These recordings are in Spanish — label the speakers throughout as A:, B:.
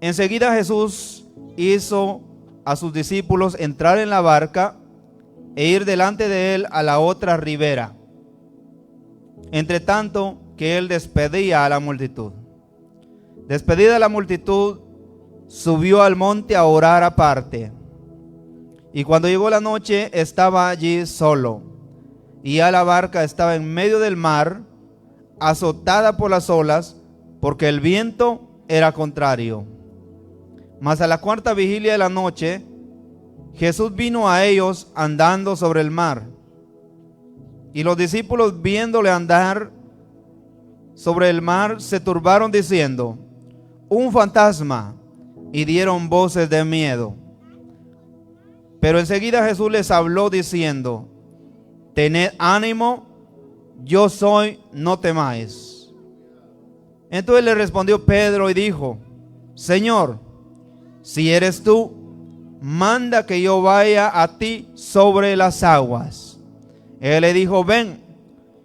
A: Enseguida Jesús hizo a sus discípulos entrar en la barca e ir delante de él a la otra ribera, entre tanto que él despedía a la multitud. Despedida la multitud, subió al monte a orar aparte. Y cuando llegó la noche, estaba allí solo, y ya la barca estaba en medio del mar, azotada por las olas, porque el viento era contrario. Mas a la cuarta vigilia de la noche, Jesús vino a ellos andando sobre el mar. Y los discípulos, viéndole andar sobre el mar, se turbaron diciendo: un fantasma, y dieron voces de miedo. Pero enseguida Jesús les habló diciendo: tened ánimo, yo soy, no temáis. Entonces le respondió Pedro y dijo: Señor, si eres tú, manda que yo vaya a ti sobre las aguas. Él le dijo: ven.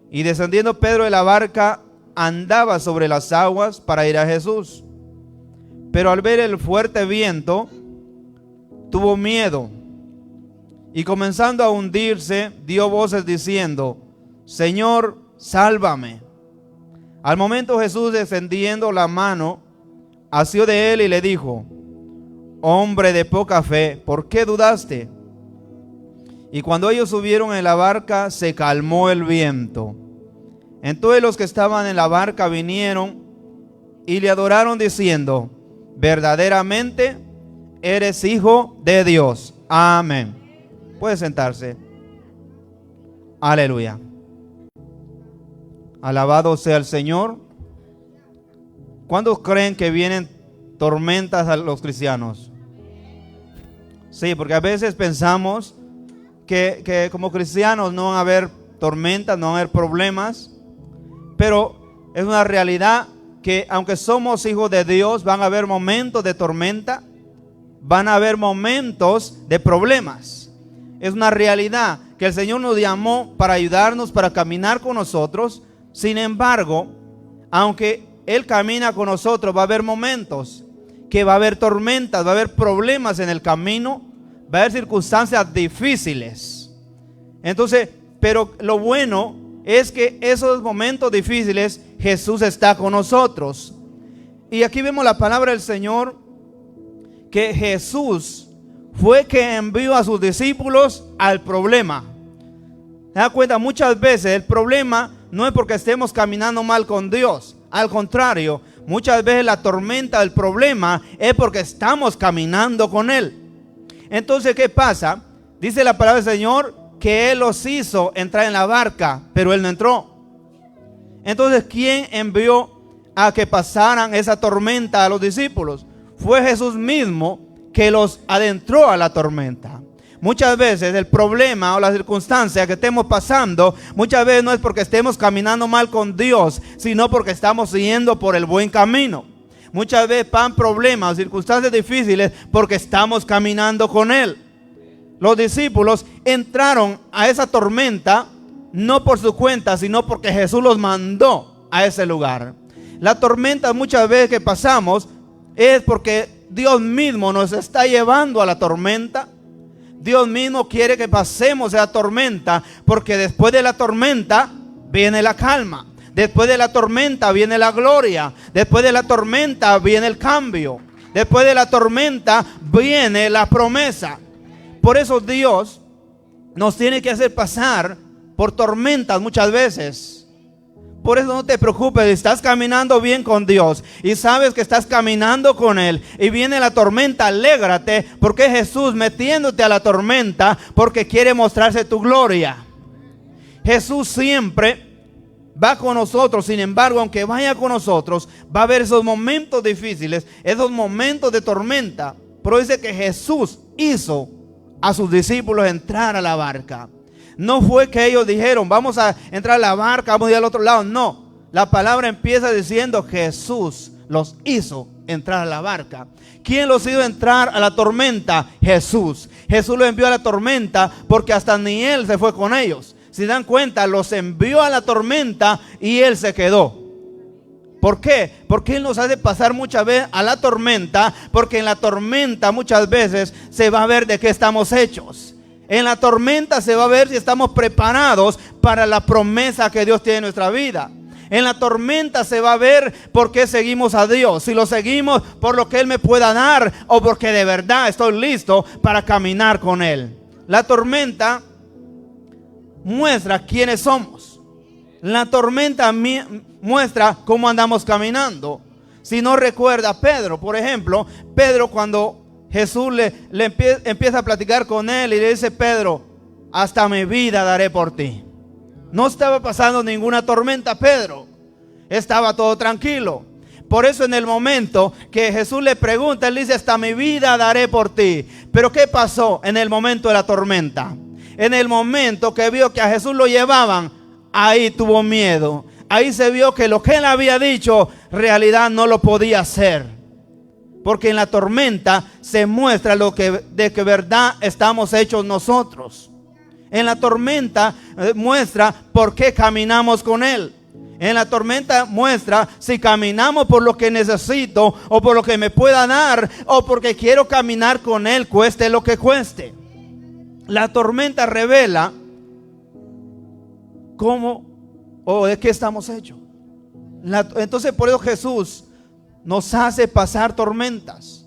A: Y descendiendo Pedro de la barca, andaba sobre las aguas para ir a Jesús. Pero al ver el fuerte viento, tuvo miedo, y comenzando a hundirse, dio voces diciendo: Señor, sálvame. Al momento Jesús, extendiendo la mano, asió de él y le dijo: hombre de poca fe, ¿por qué dudaste? Y cuando ellos subieron en la barca, se calmó el viento. Entonces los que estaban en la barca vinieron y le adoraron diciendo: verdaderamente eres hijo de Dios. Amén. Puede sentarse. Aleluya. Alabado sea el Señor. ¿Cuántos creen que vienen tormentas a los cristianos? Sí, porque a veces pensamos que como cristianos no van a haber tormentas, no van a haber problemas, pero es una realidad que aunque somos hijos de Dios, van a haber momentos de tormenta, van a haber momentos de problemas. Es una realidad que el Señor nos llamó para ayudarnos, para caminar con nosotros. Sin embargo, aunque Él camina con nosotros, va a haber momentos que va a haber tormentas, va a haber problemas en el camino, va a haber circunstancias difíciles. Entonces, pero lo bueno es que esos momentos difíciles Jesús está con nosotros. Y aquí vemos la palabra del Señor, que Jesús fue que envió a sus discípulos al problema. ¿Se da cuenta? Muchas veces el problema no es porque estemos caminando mal con Dios. Al contrario, muchas veces la tormenta del problema es porque estamos caminando con Él. Entonces, ¿qué pasa? Dice la palabra del Señor que Él los hizo entrar en la barca, pero Él no entró. Entonces, ¿quién envió a que pasaran esa tormenta a los discípulos? Fue Jesús mismo que los adentró a la tormenta. Muchas veces el problema o la circunstancia que estemos pasando, muchas veces no es porque estemos caminando mal con Dios, sino porque estamos yendo por el buen camino. Muchas veces pasan problemas o circunstancias difíciles porque estamos caminando con Él. Los discípulos entraron a esa tormenta no por su cuenta, sino porque Jesús los mandó a ese lugar. La tormenta muchas veces que pasamos es porque Dios mismo nos está llevando a la tormenta. Dios mismo quiere que pasemos esa tormenta, porque después de la tormenta viene la calma. Después de la tormenta viene la gloria. Después de la tormenta viene el cambio. Después de la tormenta viene la promesa. Por eso Dios nos tiene que hacer pasar por tormentas muchas veces. Por eso no te preocupes, si estás caminando bien con Dios y sabes que estás caminando con Él y viene la tormenta, alégrate, porque es Jesús metiéndote a la tormenta porque quiere mostrarse tu gloria. Jesús siempre va con nosotros. Sin embargo, aunque vaya con nosotros, va a haber esos momentos difíciles, esos momentos de tormenta. Pero dice que Jesús hizo a sus discípulos entrar a la barca. No fue que ellos dijeron: vamos a entrar a la barca, vamos a ir al otro lado. No, la palabra empieza diciendo: Jesús los hizo entrar a la barca. ¿Quién los hizo entrar a la tormenta? Jesús. Jesús los envió a la tormenta porque hasta ni Él se fue con ellos. Si dan cuenta, los envió a la tormenta y Él se quedó. ¿Por qué? Porque Él nos hace pasar muchas veces a la tormenta, porque en la tormenta muchas veces se va a ver de qué estamos hechos. En la tormenta se va a ver si estamos preparados para la promesa que Dios tiene en nuestra vida. En la tormenta se va a ver por qué seguimos a Dios. Si lo seguimos por lo que Él me pueda dar o porque de verdad estoy listo para caminar con Él. La tormenta muestra quiénes somos. La tormenta muestra cómo andamos caminando. Si no recuerda Pedro, por ejemplo, Pedro cuando Jesús le empieza a platicar con él y le dice: Pedro, hasta mi vida daré por ti. No estaba pasando ninguna tormenta Pedro, estaba todo tranquilo. Por eso en el momento que Jesús le pregunta, él dice: hasta mi vida daré por ti. Pero ¿qué pasó en el momento de la tormenta? En el momento que vio que a Jesús lo llevaban, ahí tuvo miedo. Ahí se vio que lo que él había dicho, realidad no lo podía hacer. Porque en la tormenta se muestra de que verdad estamos hechos nosotros. En la tormenta muestra por qué caminamos con Él. En la tormenta muestra si caminamos por lo que necesito o por lo que me pueda dar o porque quiero caminar con Él, cueste lo que cueste. La tormenta revela cómo o de qué estamos hechos. Entonces por eso Jesús nos hace pasar tormentas.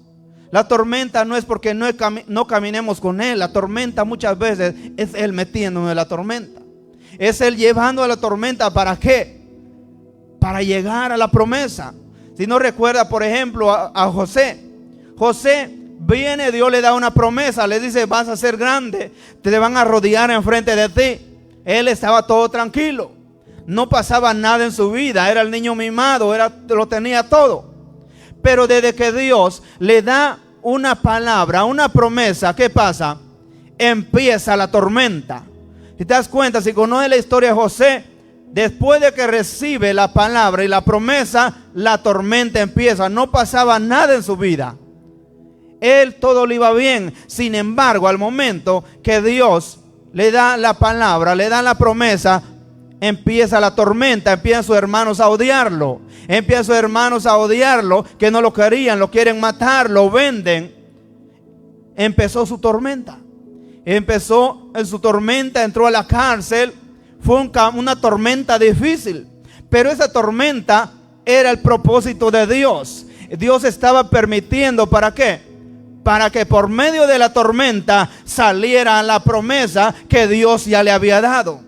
A: La tormenta no es porque no caminemos con Él. La tormenta muchas veces es Él metiéndonos en la tormenta. Es Él llevando a la tormenta. ¿Para qué? Para llegar a la promesa. Si no recuerda, por ejemplo, a José. José viene, Dios le da una promesa. Le dice: vas a ser grande, te van a rodear enfrente de ti. Él estaba todo tranquilo. No pasaba nada en su vida. Era el niño mimado, lo tenía todo. Pero desde que Dios le da una palabra, una promesa, ¿qué pasa? Empieza la tormenta. Si te das cuenta, si conoces la historia de José, después de que recibe la palabra y la promesa, la tormenta empieza. No pasaba nada en su vida. Él todo le iba bien. Sin embargo, al momento que Dios le da la palabra, le da la promesa, empieza la tormenta. Empiezan sus hermanos a odiarlo. Empiezan sus hermanos a odiarlo, que no lo querían, lo quieren matar, lo venden. Empezó su tormenta. Empezó en su tormenta, entró a la cárcel. Fue una tormenta difícil. Pero esa tormenta era el propósito de Dios. Dios estaba permitiendo, ¿para qué? Para que por medio de la tormenta saliera la promesa que Dios ya le había dado.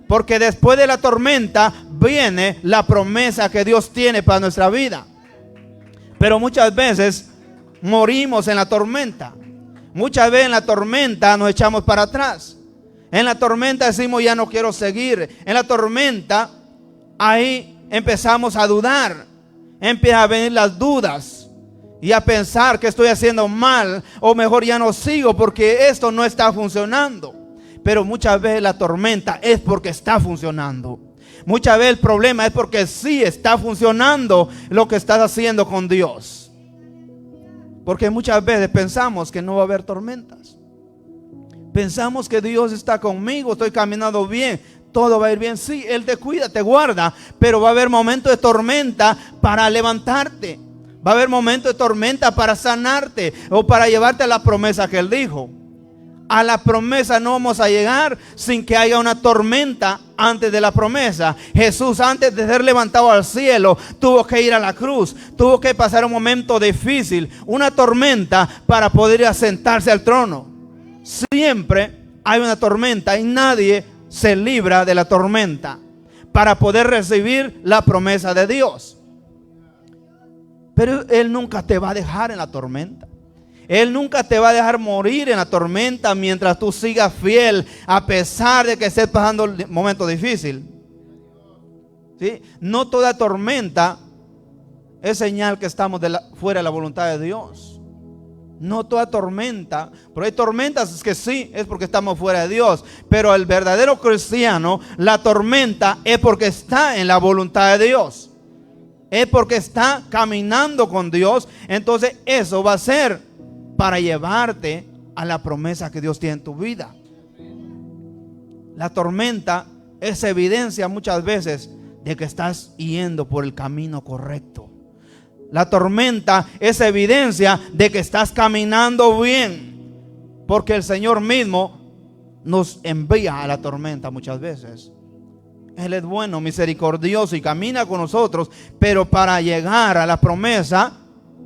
A: Porque después de la tormenta viene la promesa que Dios tiene para nuestra vida. Pero muchas veces morimos en la tormenta. Muchas veces en la tormenta nos echamos para atrás. En la tormenta decimos: ya no quiero seguir. En la tormenta ahí empezamos a dudar. Empiezan a venir las dudas y a pensar que estoy haciendo mal, o mejor ya no sigo porque esto no está funcionando. Pero muchas veces la tormenta es porque está funcionando. Muchas veces el problema es porque sí está funcionando lo que estás haciendo con Dios. Porque muchas veces pensamos que no va a haber tormentas. Pensamos que Dios está conmigo, estoy caminando bien, todo va a ir bien. Sí, Él te cuida, te guarda, pero va a haber momentos de tormenta para levantarte. Va a haber momentos de tormenta para sanarte o para llevarte a la promesa que Él dijo. A la promesa no vamos a llegar sin que haya una tormenta antes de la promesa. Jesús, antes de ser levantado al cielo, tuvo que ir a la cruz. Tuvo que pasar un momento difícil, una tormenta, para poder asentarse al trono. Siempre hay una tormenta y nadie se libra de la tormenta para poder recibir la promesa de Dios. Pero Él nunca te va a dejar en la tormenta. Él nunca te va a dejar morir en la tormenta mientras tú sigas fiel, a pesar de que estés pasando un momento difícil. ¿Sí? No toda tormenta es señal que estamos fuera de la voluntad de Dios. No toda tormenta, pero hay tormentas que sí, es porque estamos fuera de Dios. Pero el verdadero cristiano, la tormenta es porque está en la voluntad de Dios. Es porque está caminando con Dios. Entonces eso va a ser para llevarte a la promesa que Dios tiene en tu vida. La tormenta es evidencia muchas veces de que estás yendo por el camino correcto. La tormenta es evidencia de que estás caminando bien, porque el Señor mismo nos envía a la tormenta muchas veces. Él es bueno, misericordioso y camina con nosotros, pero para llegar a la promesa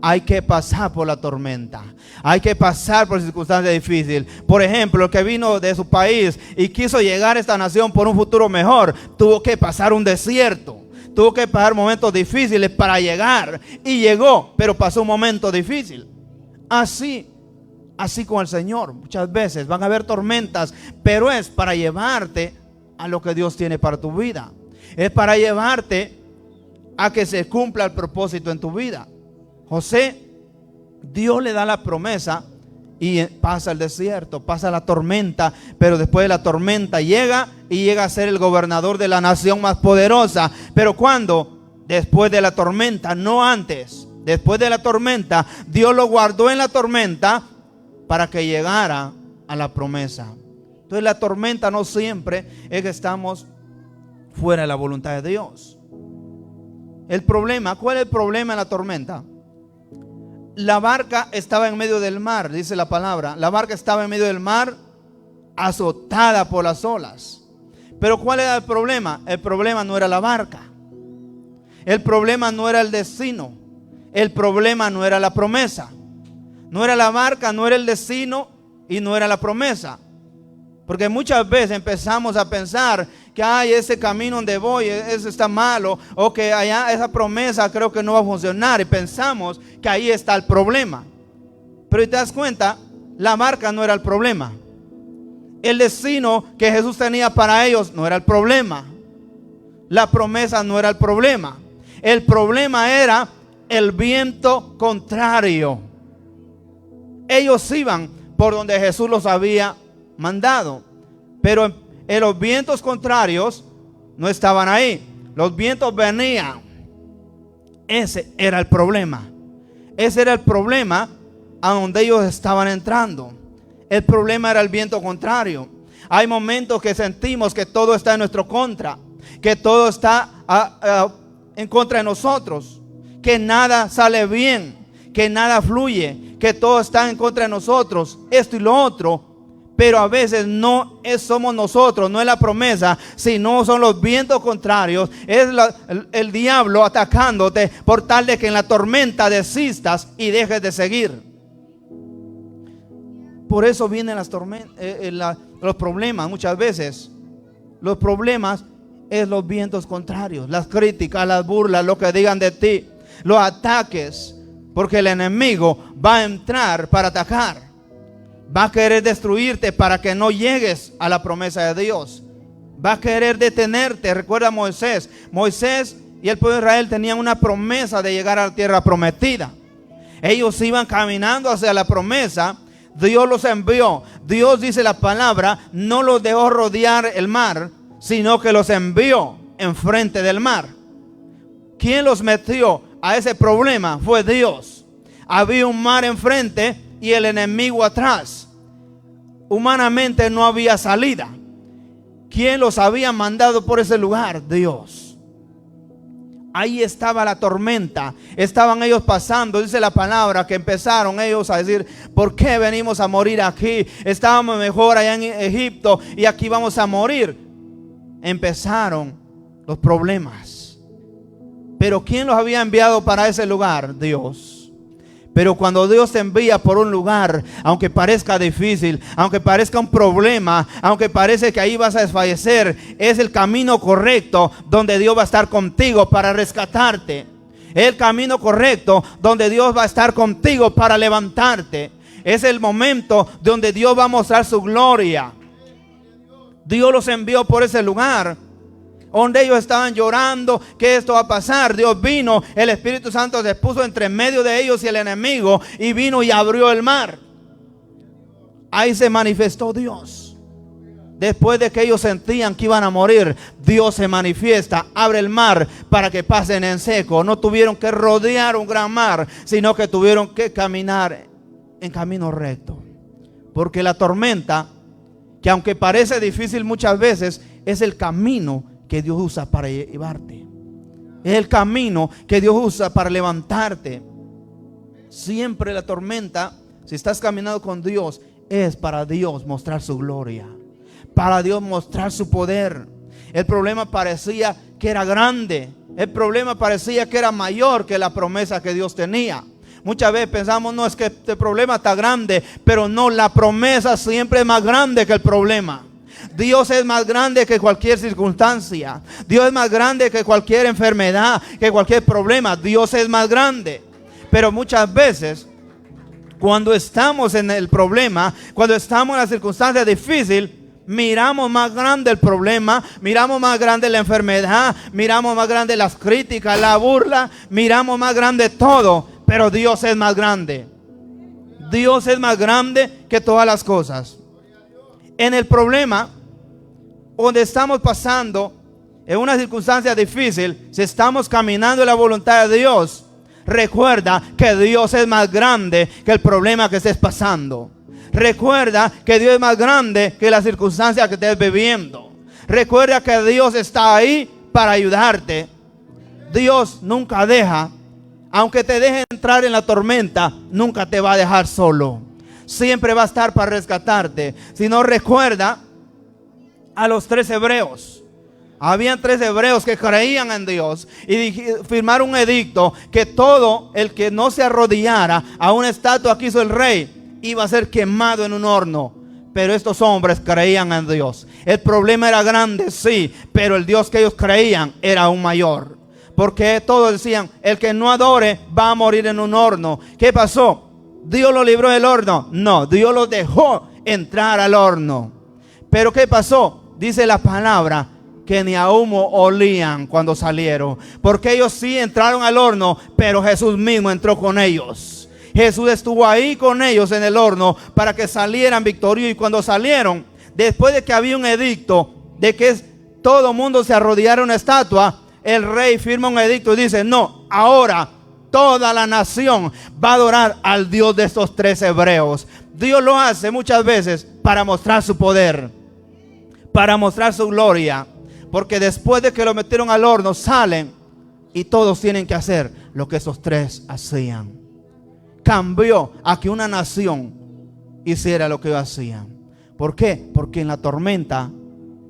A: hay que pasar por la tormenta, hay que pasar por circunstancias difíciles. Por ejemplo, el que vino de su país y quiso llegar a esta nación por un futuro mejor, tuvo que pasar un desierto, tuvo que pasar momentos difíciles para llegar, y llegó, pero pasó un momento difícil. Así con el Señor, muchas veces van a haber tormentas, pero es para llevarte a lo que Dios tiene para tu vida. Es para llevarte a que se cumpla el propósito en tu vida. José, Dios le da la promesa y pasa el desierto, pasa la tormenta, pero después de la tormenta llega a ser el gobernador de la nación más poderosa. Pero ¿cuándo? Después de la tormenta, no antes. Después de la tormenta, Dios lo guardó en la tormenta para que llegara a la promesa. Entonces la tormenta no siempre es que estamos fuera de la voluntad de Dios. El problema, ¿cuál es el problema en la tormenta? La barca estaba en medio del mar, dice la palabra. La barca estaba en medio del mar, azotada por las olas. Pero ¿cuál era el problema? El problema no era la barca. El problema no era el destino. El problema no era la promesa. No era la barca, no era el destino y no era la promesa. Porque muchas veces empezamos a pensar que ese camino donde voy, ese está malo, o que allá esa promesa creo que no va a funcionar, y pensamos que ahí está el problema. Pero si te das cuenta, la barca no era el problema. El destino que Jesús tenía para ellos no era el problema. La promesa no era el problema. El problema era el viento contrario. Ellos iban por donde Jesús los había mandado, pero en los vientos contrarios no estaban ahí. Los vientos venían. Ese era el problema. Ese era el problema a donde ellos estaban entrando. El problema era el viento contrario. Hay momentos que sentimos que todo está en nuestro contra, que todo está en contra de nosotros, que nada sale bien, que nada fluye, que todo está en contra de nosotros, esto y lo otro. Pero a veces no somos nosotros, no es la promesa, sino son los vientos contrarios. Es el diablo atacándote por tal de que en la tormenta desistas y dejes de seguir. Por eso vienen las tormentas, los problemas muchas veces. Los problemas es los vientos contrarios, las críticas, las burlas, lo que digan de ti, los ataques, porque el enemigo va a entrar para atacar. Va a querer destruirte para que no llegues a la promesa de Dios. Va a querer detenerte. Recuerda a Moisés. Moisés y el pueblo de Israel tenían una promesa de llegar a la tierra prometida. Ellos iban caminando hacia la promesa. Dios los envió. Dios, dice la palabra, no los dejó rodear el mar, sino que los envió enfrente del mar. ¿Quién los metió a ese problema? Fue Dios. Había un mar enfrente y el enemigo atrás. Humanamente no había salida. ¿Quién los había mandado por ese lugar? Dios. Ahí estaba la tormenta. Estaban ellos pasando. Dice la palabra que empezaron ellos a decir: ¿por qué venimos a morir aquí? Estábamos mejor allá en Egipto y aquí vamos a morir. Empezaron los problemas. Pero ¿quién los había enviado para ese lugar? Dios. Pero cuando Dios te envía por un lugar, aunque parezca difícil, aunque parezca un problema, aunque parece que ahí vas a desfallecer, es el camino correcto donde Dios va a estar contigo para rescatarte. Es el camino correcto donde Dios va a estar contigo para levantarte. Es el momento donde Dios va a mostrar su gloria. Dios los envió por ese lugar donde ellos estaban llorando que esto va a pasar. Dios vino, el Espíritu Santo se puso entre medio de ellos y el enemigo, y vino y abrió el mar. Ahí se manifestó Dios. Después de que ellos sentían que iban a morir, Dios se manifiesta, abre el mar para que pasen en seco. No tuvieron que rodear un gran mar, sino que tuvieron que caminar en camino recto. Porque la tormenta, que aunque parece difícil muchas veces, es el camino que Dios usa para llevarte. Es el camino que Dios usa para levantarte. Siempre la tormenta, si estás caminando con Dios, es para Dios mostrar su gloria, para Dios mostrar su poder. El problema parecía que era grande. El problema parecía que era mayor que la promesa que Dios tenía. Muchas veces pensamos, no, es que este problema está grande, pero no, la promesa siempre es más grande que el problema. Dios es más grande que cualquier circunstancia. Dios es más grande que cualquier enfermedad, que cualquier problema. Dios es más grande. Pero muchas veces, cuando estamos en el problema, cuando estamos en la circunstancia difícil, miramos más grande el problema, miramos más grande la enfermedad, miramos más grande las críticas, la burla, miramos más grande todo. Pero Dios es más grande. Dios es más grande que todas las cosas. En el problema, donde estamos pasando, en una circunstancia difícil, si estamos caminando en la voluntad de Dios, recuerda que Dios es más grande que el problema que estés pasando. Recuerda que Dios es más grande que la circunstancia que estés viviendo. Recuerda que Dios está ahí para ayudarte. Dios nunca deja, aunque te deje entrar en la tormenta, nunca te va a dejar solo. Siempre va a estar para rescatarte. Si no, recuerda a los 3 hebreos. Habían 3 hebreos que creían en Dios y firmaron un edicto que todo el que no se arrodillara a una estatua que hizo el rey iba a ser quemado en un horno. Pero estos hombres creían en Dios. El problema era grande, sí, pero el Dios que ellos creían era aún mayor. Porque todos decían, el que no adore va a morir en un horno. ¿Qué pasó? ¿Dios lo libró del horno? No, Dios lo dejó entrar al horno. Pero ¿qué pasó? Dice la palabra que ni a humo olían cuando salieron. Porque ellos sí entraron al horno, pero Jesús mismo entró con ellos. Jesús estuvo ahí con ellos en el horno para que salieran victoriosos. Y cuando salieron, después de que había un edicto de que todo mundo se arrodillara a una estatua, el rey firma un edicto y dice, no, ahora toda la nación va a adorar al Dios de estos 3 hebreos. Dios lo hace muchas veces para mostrar su poder, para mostrar su gloria. Porque después de que lo metieron al horno, salen y todos tienen que hacer lo que esos 3 hacían. Cambió a que una nación hiciera lo que ellos hacían. ¿Por qué? Porque en la tormenta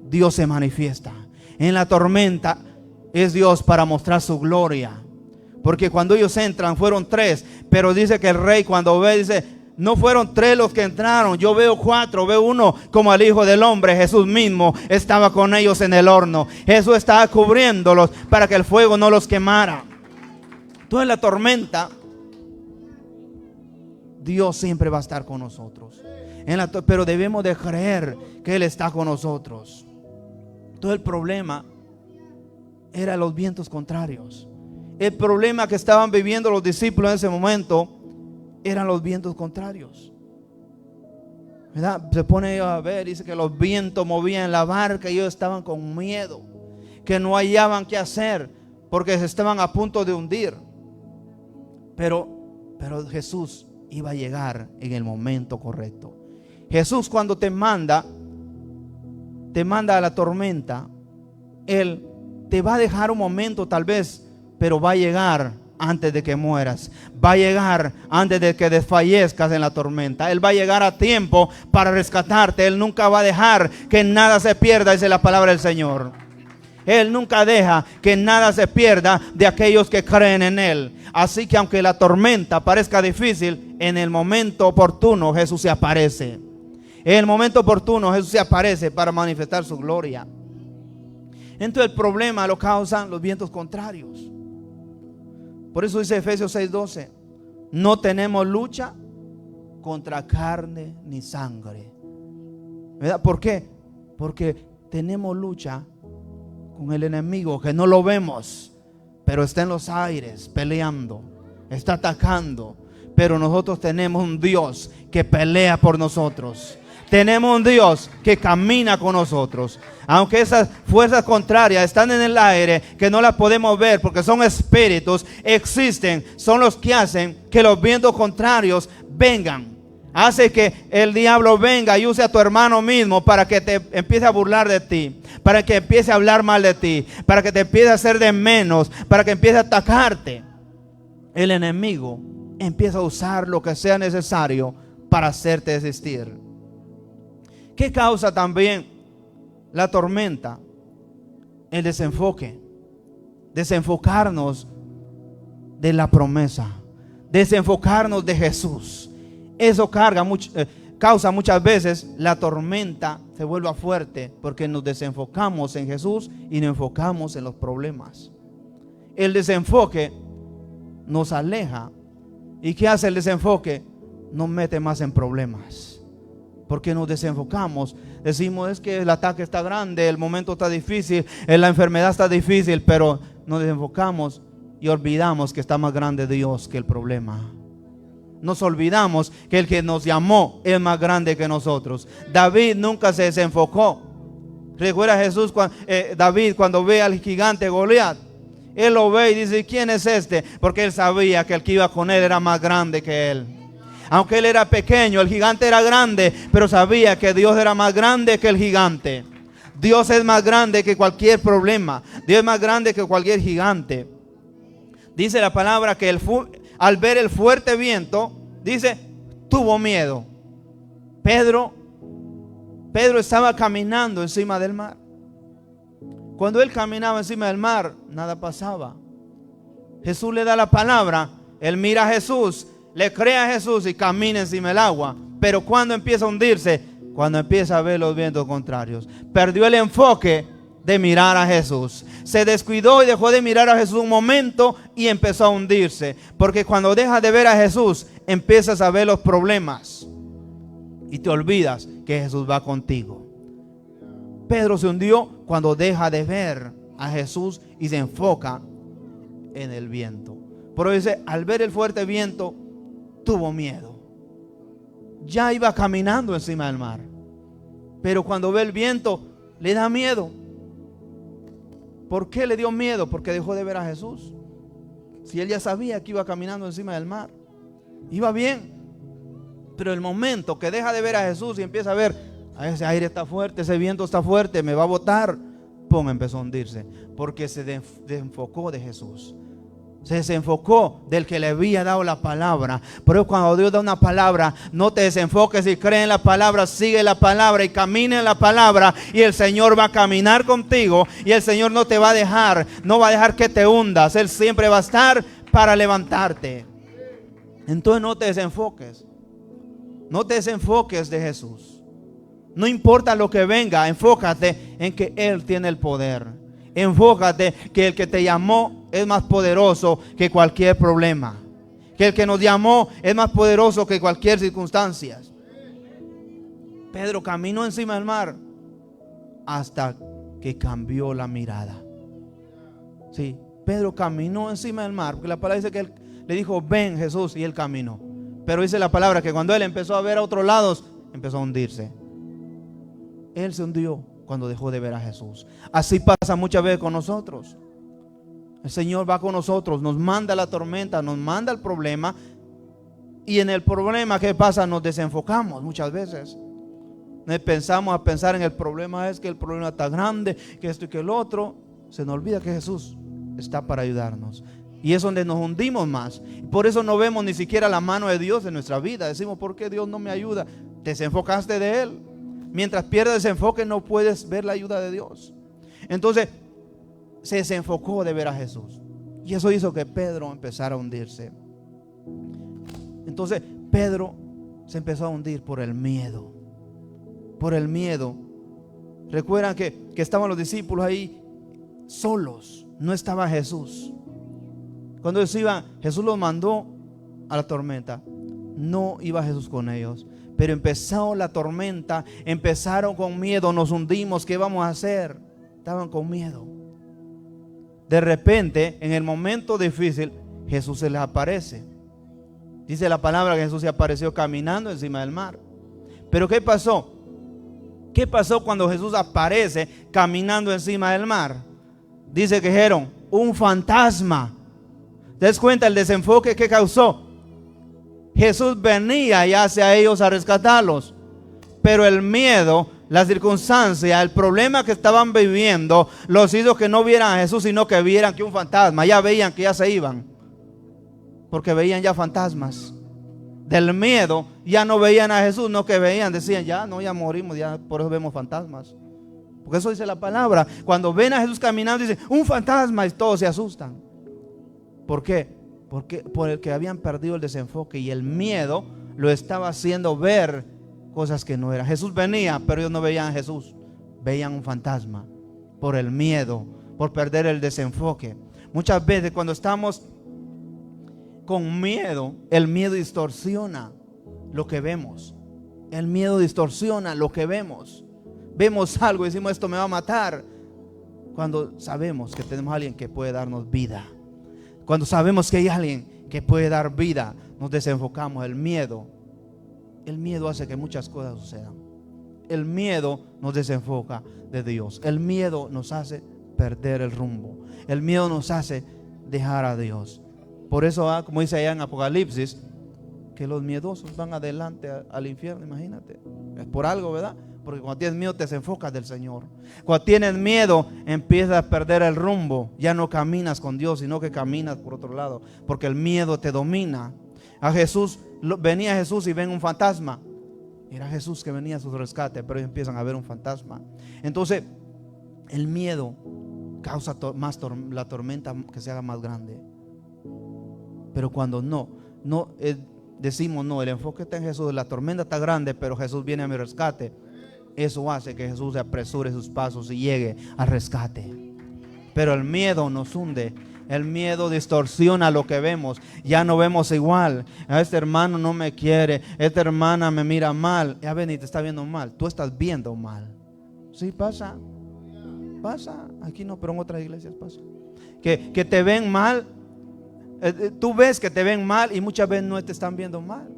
A: Dios se manifiesta. En la tormenta es Dios para mostrar su gloria. Porque cuando ellos entran fueron 3, pero dice que el rey cuando ve dice, no fueron 3 los que entraron, yo veo 4, veo uno como el Hijo del Hombre. Jesús mismo estaba con ellos en el horno. Jesús estaba cubriéndolos para que el fuego no los quemara. Entonces la tormenta, Dios siempre va a estar con nosotros. Pero debemos de creer que Él está con nosotros. Todo el problema eran los vientos contrarios. El problema que estaban viviendo los discípulos en ese momento eran los vientos contrarios. ¿Verdad? Se pone a ver, dice que los vientos movían la barca y ellos estaban con miedo, que no hallaban qué hacer porque se estaban a punto de hundir. Pero Jesús iba a llegar en el momento correcto. Jesús cuando te manda a la tormenta, Él te va a dejar un momento tal vez, pero va a llegar antes de que mueras. Va a llegar antes de que desfallezcas en la tormenta. Él va a llegar a tiempo para rescatarte. Él nunca va a dejar que nada se pierda, dice la palabra del Señor. Él nunca deja que nada se pierda de aquellos que creen en Él. Así que aunque la tormenta parezca difícil, en el momento oportuno Jesús se aparece. En el momento oportuno Jesús se aparece para manifestar su gloria. Entonces el problema lo causan los vientos contrarios. Por eso dice Efesios 6:12, no tenemos lucha contra carne ni sangre. ¿Verdad? ¿Por qué? Porque tenemos lucha con el enemigo que no lo vemos, pero está en los aires peleando, está atacando. Pero nosotros tenemos un Dios que pelea por nosotros. Tenemos un Dios que camina con nosotros. Aunque esas fuerzas contrarias están en el aire, que no las podemos ver porque son espíritus, existen, son los que hacen que los vientos contrarios vengan hace que el diablo venga y use a tu hermano mismo para que te empiece a burlar de ti, para que empiece a hablar mal de ti, para que te empiece a hacer de menos, para que empiece a atacarte. El enemigo empieza a usar lo que sea necesario para hacerte desistir. ¿Qué causa también la tormenta? El desenfoque. Desenfocarnos de la promesa, desenfocarnos de Jesús. Eso causa muchas veces la tormenta se vuelva fuerte, porque nos desenfocamos en Jesús y nos enfocamos en los problemas. El desenfoque nos aleja. ¿Y qué hace el desenfoque? Nos mete más en problemas, porque nos desenfocamos. Decimos, es que el ataque está grande, el momento está difícil, la enfermedad está difícil, pero nos desenfocamos y olvidamos que está más grande Dios que el problema. Nos olvidamos que el que nos llamó es más grande que nosotros. David nunca se desenfocó. Recuerda Jesús, David cuando ve al gigante Goliat, él lo ve y dice, ¿quién es este? Porque él sabía que el que iba con él era más grande que él. Aunque él era pequeño, el gigante era grande, pero sabía que Dios era más grande que el gigante. Dios es más grande que cualquier problema. Dios es más grande que cualquier gigante. Dice la palabra que al ver el fuerte viento, dice, tuvo miedo. Pedro estaba caminando encima del mar. Cuando él caminaba encima del mar, nada pasaba. Jesús le da la palabra, él mira a Jesús, le cree a Jesús y camina encima del agua. Pero cuando empieza a hundirse, cuando empieza a ver los vientos contrarios, perdió el enfoque de mirar a Jesús. Se descuidó y dejó de mirar a Jesús un momento y empezó a hundirse. Porque cuando dejas de ver a Jesús, empiezas a ver los problemas y te olvidas que Jesús va contigo. Pedro se hundió cuando deja de ver a Jesús y se enfoca en el viento. Pero dice, al ver el fuerte viento, tuvo miedo. Ya iba caminando encima del mar, pero cuando ve el viento, le da miedo. ¿Por qué le dio miedo? Porque dejó de ver a Jesús. Si él ya sabía que iba caminando encima del mar, iba bien. Pero el momento que deja de ver a Jesús y empieza a ver, ese aire está fuerte, ese viento está fuerte, me va a botar, pum, empezó a hundirse. Porque se desenfocó de Jesús. Se desenfocó del que le había dado la palabra. Pero cuando Dios da una palabra, no te desenfoques y cree en la palabra, sigue la palabra y camina en la palabra, y el Señor va a caminar contigo, y el Señor no te va a dejar, no va a dejar que te hundas. Él siempre va a estar para levantarte. Entonces no te desenfoques. No te desenfoques de Jesús. No importa lo que venga, enfócate en que Él tiene el poder. Enfócate que el que te llamó es más poderoso que cualquier problema. Que el que nos llamó es más poderoso que cualquier circunstancia. Pedro caminó encima del mar hasta que cambió la mirada. Sí, Pedro caminó encima del mar, porque la palabra dice que él le dijo, ven Jesús, y él caminó. Pero dice la palabra que cuando él empezó a ver a otros lados, empezó a hundirse. Él se hundió cuando dejó de ver a Jesús. Así pasa muchas veces con nosotros. El Señor va con nosotros, nos manda la tormenta, nos manda el problema, y en el problema, ¿qué pasa? Nos desenfocamos muchas veces. Pensamos a pensar en el problema, es que el problema está grande, que esto y que el otro. Se nos olvida que Jesús está para ayudarnos. Y es donde nos hundimos más. Por eso no vemos ni siquiera la mano de Dios en nuestra vida. Decimos, ¿por qué Dios no me ayuda? Te desenfocaste de Él. Mientras pierdes ese enfoque, no puedes ver la ayuda de Dios. Entonces se desenfocó de ver a Jesús, y eso hizo que Pedro empezara a hundirse. Entonces Pedro se empezó a hundir por el miedo. Por el miedo. Recuerdan que estaban los discípulos ahí solos. No estaba Jesús. Cuando ellos iban, Jesús los mandó a la tormenta. No iba Jesús con ellos. Pero empezó la tormenta, empezaron con miedo, nos hundimos, ¿qué vamos a hacer? Estaban con miedo. De repente, en el momento difícil, Jesús se les aparece. Dice la palabra que Jesús se apareció caminando encima del mar. Pero ¿qué pasó? ¿Qué pasó cuando Jesús aparece caminando encima del mar? Dice que dijeron, un fantasma. ¿Te das cuenta el desenfoque que causó? Jesús venía ya hacia ellos a rescatarlos. Pero el miedo, la circunstancia, el problema que estaban viviendo los hizo que no vieran a Jesús, sino que vieran que un fantasma. Ya veían que ya se iban, porque veían ya fantasmas. Del miedo ya no veían a Jesús, no que veían, decían ya no, ya morimos, ya por eso vemos fantasmas. Porque eso dice la palabra. Cuando ven a Jesús caminando dicen un fantasma y todos se asustan. ¿Por qué? Porque por el que habían perdido el desenfoque y el miedo lo estaba haciendo ver cosas que no eran. Jesús venía, pero ellos no veían a Jesús, veían un fantasma por el miedo, por perder el desenfoque. Muchas veces cuando estamos con miedo, el miedo distorsiona lo que vemos. El miedo distorsiona lo que vemos. Vemos algo y decimos esto me va a matar, cuando sabemos que tenemos a alguien que puede darnos vida. Cuando sabemos que hay alguien que puede dar vida, nos desenfocamos. El miedo hace que muchas cosas sucedan. El miedo nos desenfoca de Dios. El miedo nos hace perder el rumbo. El miedo nos hace dejar a Dios. Por eso, como dice allá en Apocalipsis, que los miedosos van adelante al infierno. Imagínate, es por algo, ¿verdad? Porque cuando tienes miedo te desenfocas del Señor. Cuando tienes miedo empiezas a perder el rumbo. Ya no caminas con Dios, sino que caminas por otro lado, porque el miedo te domina. A Jesús, venía Jesús y ven un fantasma. Era Jesús que venía a su rescate, pero ellos empiezan a ver un fantasma. Entonces el miedo causa más la tormenta que se haga más grande. Pero cuando decimos no, el enfoque está en Jesús, la tormenta está grande, pero Jesús viene a mi rescate. Eso hace que Jesús se apresure sus pasos y llegue al rescate. Pero el miedo nos hunde. El miedo distorsiona lo que vemos. Ya no vemos igual. Este hermano no me quiere, esta hermana me mira mal. Ya ven y te está viendo mal. Tú estás viendo mal. Sí, pasa. Aquí no, pero en otras iglesias pasa. Que te ven mal. Tú ves que te ven mal y muchas veces no te están viendo mal.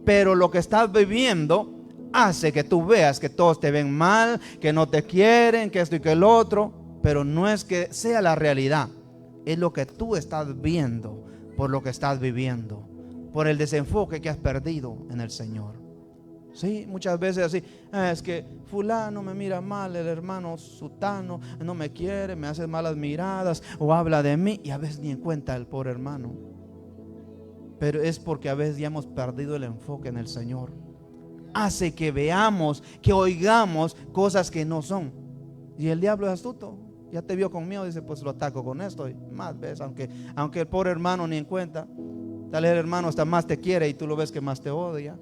A: Pero lo que estás viviendo hace que tú veas que todos te ven mal, que no te quieren, que esto y que el otro. Pero no es que sea la realidad. Es lo que tú estás viendo por lo que estás viviendo, por el desenfoque que has perdido en el Señor. Sí, muchas veces así, es que fulano me mira mal, el hermano sutano no me quiere, me hace malas miradas o habla de mí, y a veces ni en cuenta el pobre hermano. Pero es porque a veces ya hemos perdido el enfoque en el Señor. Hace que veamos, que oigamos cosas que no son. Y el diablo es astuto. Ya te vio con miedo, dice, pues lo ataco con esto. Y más ves, aunque el pobre hermano ni en cuenta. Tal vez el hermano hasta más te quiere y tú lo ves que más te odia.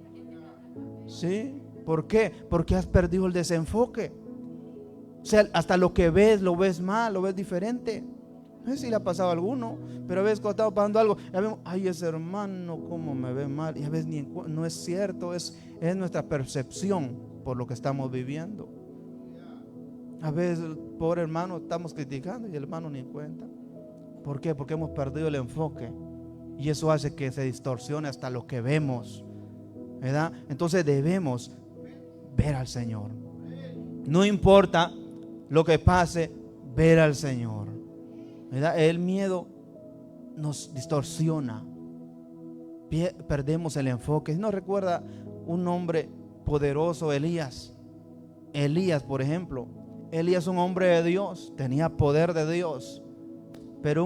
A: ¿Sí? ¿Por qué? Porque has perdido el desenfoque. O sea, hasta lo que ves, lo ves mal, lo ves diferente. No sé si le ha pasado a alguno, pero a veces cuando está pasando algo, ya vemos, ay, ese hermano cómo me ve mal. Y a veces no es cierto, es nuestra percepción por lo que estamos viviendo. A veces, pobre hermano, estamos criticando y el hermano ni en cuenta. ¿Por qué? Porque hemos perdido el enfoque. Y eso hace que se distorsione hasta lo que vemos, ¿verdad? Entonces debemos ver al Señor. No importa lo que pase, ver al Señor, ¿verdad? El miedo nos distorsiona. Perdemos el enfoque. ¿No recuerda un hombre poderoso, Elías? Elías, por ejemplo. Elías es un hombre de Dios, tenía poder de Dios, pero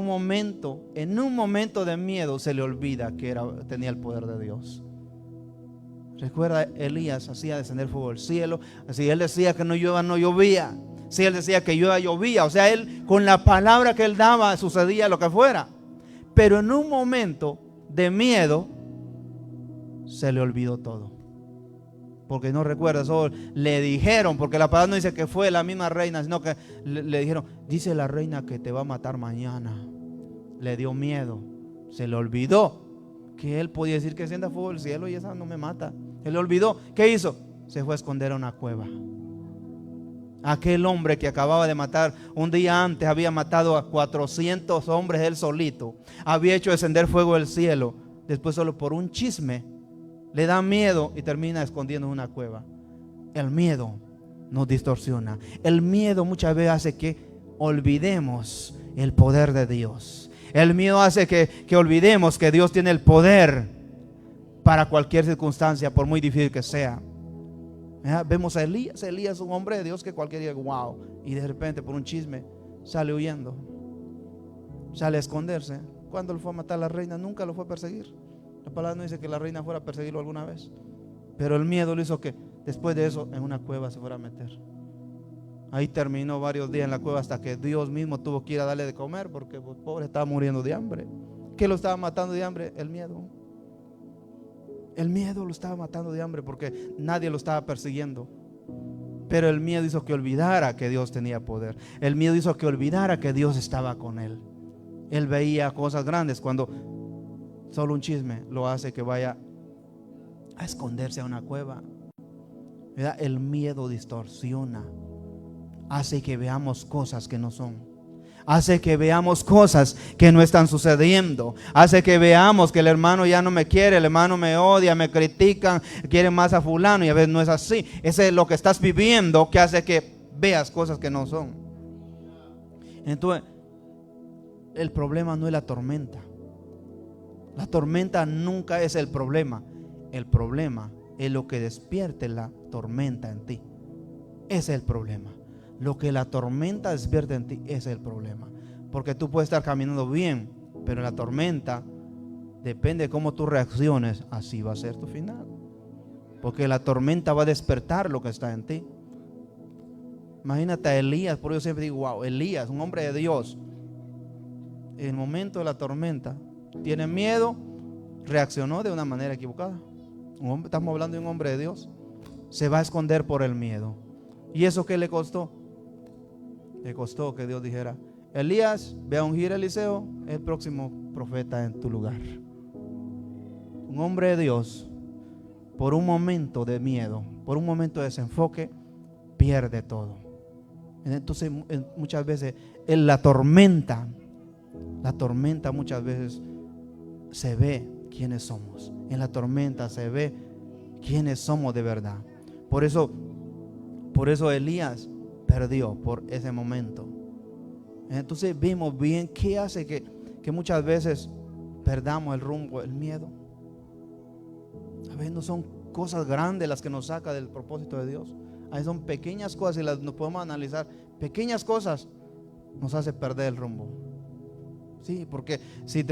A: en un momento de miedo se le olvida que tenía el poder de Dios. Recuerda, Elías hacía descender fuego del cielo. Si él decía que no llueva, no llovía. Si él decía que llueva, llovía. O sea, él con la palabra que él daba sucedía lo que fuera. Pero en un momento de miedo se le olvidó todo. Porque no recuerda, solo le dijeron, porque la palabra no dice que fue la misma reina, sino que le dijeron, dice la reina que te va a matar mañana. Le dio miedo, se le olvidó que él podía decir que sienta fuego del cielo y esa no me mata. Él le olvidó. ¿Qué hizo? Se fue a esconder a una cueva. Aquel hombre que acababa de matar, un día antes había matado a 400 hombres él solito, había hecho descender fuego del cielo. Después, solo por un chisme, le da miedo y termina escondiendo en una cueva. El miedo nos distorsiona. El miedo muchas veces hace que olvidemos el poder de Dios. El miedo hace que olvidemos que Dios tiene el poder para cualquier circunstancia, por muy difícil que sea. Vemos a Elías. Elías es un hombre de Dios que cualquier día, wow, y de repente por un chisme sale huyendo, sale a esconderse. Cuando lo fue a matar la reina, nunca lo fue a perseguir. La palabra no dice que la reina fuera a perseguirlo alguna vez, pero el miedo lo hizo que después de eso en una cueva se fuera a meter. Ahí terminó varios días en la cueva hasta que Dios mismo tuvo que ir a darle de comer, porque pues, pobre, estaba muriendo de hambre. ¿Qué lo estaba matando de hambre? El miedo. El miedo lo estaba matando de hambre porque nadie lo estaba persiguiendo. Pero el miedo hizo que olvidara que Dios tenía poder. El miedo hizo que olvidara que Dios estaba con él. Él veía cosas grandes cuando solo un chisme lo hace que vaya a esconderse a una cueva. ¿Verdad? El miedo distorsiona, hace que veamos cosas que no son, hace que veamos cosas que no están sucediendo, hace que veamos que el hermano ya no me quiere, el hermano me odia, me critican, quieren más a fulano, y a veces no es así. Ese es lo que estás viviendo, que hace que veas cosas que no son. Entonces el problema no es la tormenta. La tormenta nunca es el problema. El problema es lo que despierte la tormenta en ti. Ese es el problema. Lo que la tormenta despierta en ti, ese es el problema. Porque tú puedes estar caminando bien, pero la tormenta, depende de cómo tú reacciones, así va a ser tu final. Porque la tormenta va a despertar lo que está en ti. Imagínate a Elías. Por eso siempre digo, wow, Elías, un hombre de Dios, en el momento de la tormenta, tiene miedo, reaccionó de una manera equivocada. Estamos hablando de un hombre de Dios. Se va a esconder por el miedo. ¿Y eso qué le costó? Le costó que Dios dijera: Elías, ve a ungir a Eliseo, el próximo profeta en tu lugar. Un hombre de Dios, por un momento de miedo, por un momento de desenfoque, pierde todo. Entonces muchas veces en la tormenta muchas veces se ve quiénes somos. En la tormenta se ve quiénes somos de verdad. Por eso Elías perdió por ese momento. Entonces vimos bien qué hace que muchas veces perdamos el rumbo, el miedo. A veces no son cosas grandes las que nos sacan del propósito de Dios. A veces son pequeñas cosas y las nos podemos analizar. Pequeñas cosas nos hace perder el rumbo. Sí, porque si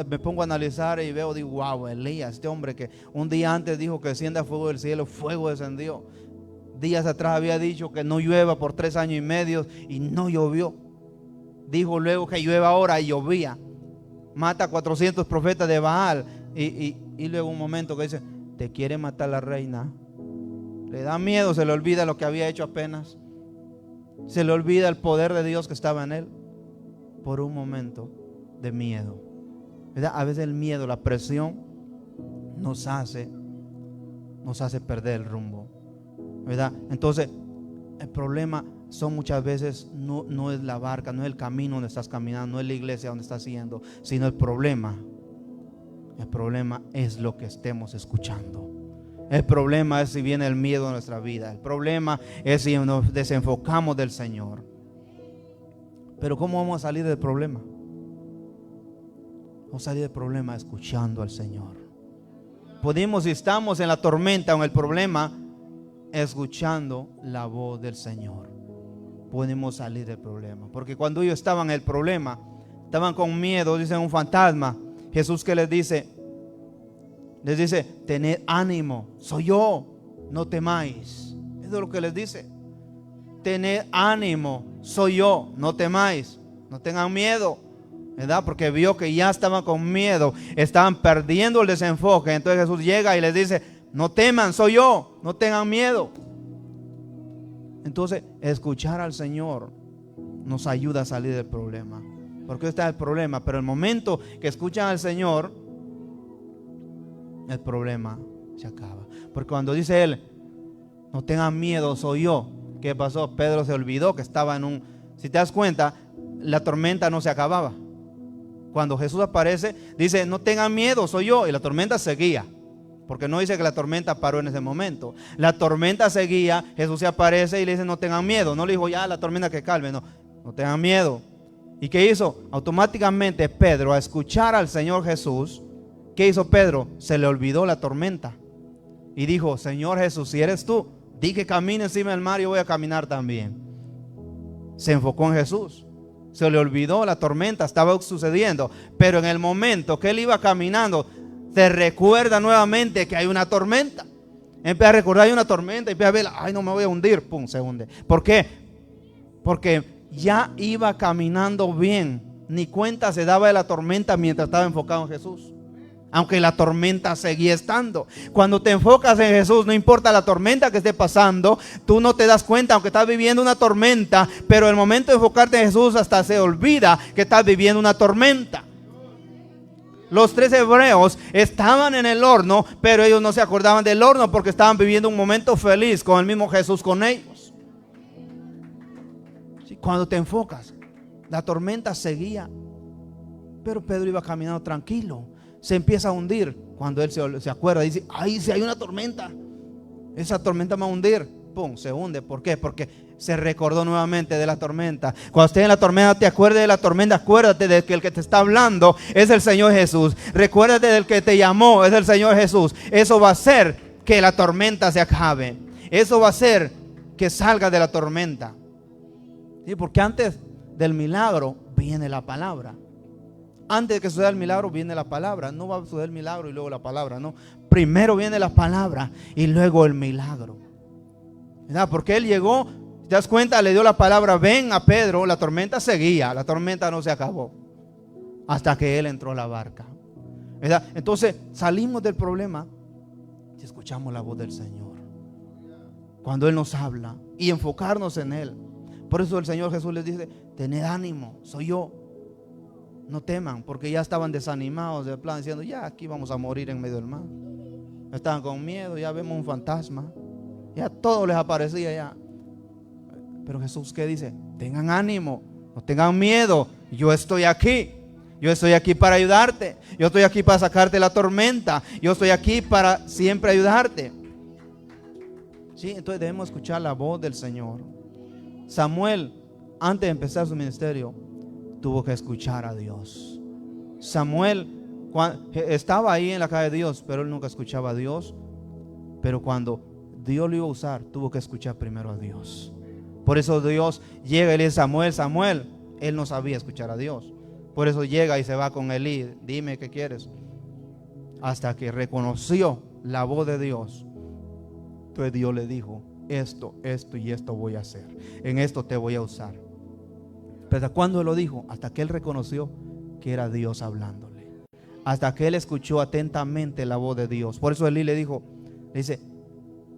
A: me pongo a analizar y veo, digo, wow, Elías, este hombre que un día antes dijo que descienda fuego del cielo, fuego descendió. Días atrás había dicho que no llueva por 3 años y medio y no llovió. Dijo luego que llueva ahora y llovía. Mata a 400 profetas de Baal y luego un momento que dice: te quiere matar la reina. Le da miedo, se le olvida lo que había hecho apenas. Se le olvida el poder de Dios que estaba en él por un momento de miedo. ¿Verdad? A veces el miedo, la presión nos hace perder el rumbo. ¿Verdad? Entonces el problema son muchas veces no es la barca, no es el camino donde estás caminando, no es la iglesia donde estás yendo, sino el problema es lo que estemos escuchando. El problema es si viene el miedo a nuestra vida. El problema es si nos desenfocamos del Señor. Pero ¿cómo vamos a salir del problema? Vamos a salir del problema escuchando al Señor. Podemos, si estamos en la tormenta o en el problema, escuchando la voz del Señor, podemos salir del problema. Porque cuando ellos estaban en el problema, estaban con miedo, dicen un fantasma. Jesús, que les dice, tened ánimo, soy yo, no temáis. Eso es lo que les dice. Tened ánimo, soy yo, no temáis, no tengan miedo, ¿verdad? Porque vio que ya estaban con miedo, estaban perdiendo el desenfoque. Entonces Jesús llega y les dice: no teman, soy yo, no tengan miedo. Entonces escuchar al Señor nos ayuda a salir del problema, porque está el problema, pero el momento que escuchan al Señor, el problema se acaba. Porque cuando dice Él: no tengan miedo, soy yo, ¿qué pasó? Pedro se olvidó que estaba si te das cuenta, la tormenta no se acababa. Cuando Jesús aparece, dice: no tengan miedo, soy yo, y la tormenta seguía. Porque no dice que la tormenta paró en ese momento. La tormenta seguía, Jesús se aparece y le dice: no tengan miedo. No le dijo: ya la tormenta que calme, no tengan miedo. ¿Y qué hizo? Automáticamente Pedro, a escuchar al Señor Jesús, ¿Qué hizo Pedro? Se le olvidó la tormenta y dijo: Señor Jesús, si eres tú, di que camine encima del mar y yo voy a caminar también. Se enfocó en Jesús. Se le olvidó la tormenta, estaba sucediendo, pero en el momento que él iba caminando, se recuerda nuevamente que hay una tormenta. Empieza a recordar: hay una tormenta, y empieza a ver: ay, no me voy a hundir. Pum, se hunde. ¿Por qué? Porque ya iba caminando bien. Ni cuenta se daba de la tormenta mientras estaba enfocado en Jesús, aunque la tormenta seguía estando. Cuando te enfocas en Jesús, no importa la tormenta que esté pasando, tú no te das cuenta, aunque estás viviendo una tormenta, pero el momento de enfocarte en Jesús, hasta se olvida que estás viviendo una tormenta. Los 3 hebreos estaban en el horno, pero ellos no se acordaban del horno porque estaban viviendo un momento feliz con el mismo Jesús con ellos. Sí, cuando te enfocas, la tormenta seguía, pero Pedro iba caminando tranquilo. Se empieza a hundir cuando él se acuerda, dice: ay, si hay una tormenta, esa tormenta me va a hundir. Pum, se hunde. ¿Por qué? Porque se recordó nuevamente de la tormenta. Cuando estés en la tormenta, te acuerdes de la tormenta. Acuérdate de que el que te está hablando es el Señor Jesús. Recuérdate del que te llamó, es el Señor Jesús. Eso va a hacer que la tormenta se acabe. Eso va a hacer que salga de la tormenta. ¿Sí? Porque antes del milagro viene la palabra. Antes de que suceda el milagro viene la palabra. No va a suceder el milagro y luego la palabra, no. Primero viene la palabra y luego el milagro, ¿verdad? Porque él llegó, te das cuenta, le dio la palabra: ven a Pedro. La tormenta seguía, la tormenta no se acabó hasta que él entró a la barca, ¿verdad? Entonces salimos del problema si escuchamos la voz del Señor, cuando Él nos habla, y enfocarnos en Él. Por eso el Señor Jesús les dice: tened ánimo, soy yo, no teman. Porque ya estaban desanimados de plan, diciendo: ya aquí vamos a morir en medio del mar. Estaban con miedo, ya vemos un fantasma, ya todo les aparecía ya. Pero Jesús, ¿qué dice? Tengan ánimo, no tengan miedo, yo estoy aquí. Yo estoy aquí para ayudarte. Yo estoy aquí para sacarte la tormenta. Yo estoy aquí para siempre ayudarte. Sí, entonces debemos escuchar la voz del Señor. Samuel, antes de empezar su ministerio, tuvo que escuchar a Dios. Samuel estaba ahí en la casa de Dios, pero él nunca escuchaba a Dios. Pero cuando Dios lo iba a usar, tuvo que escuchar primero a Dios. Por eso Dios llega y le dice: Samuel, Samuel. Él no sabía escuchar a Dios. Por eso llega y se va con Elí: dime qué quieres. Hasta que reconoció la voz de Dios. Entonces Dios le dijo: esto y esto voy a hacer. En esto te voy a usar. Pero ¿cuándo lo dijo? Hasta que él reconoció que era Dios hablándole. Hasta que él escuchó atentamente la voz de Dios. Por eso Elí le dice: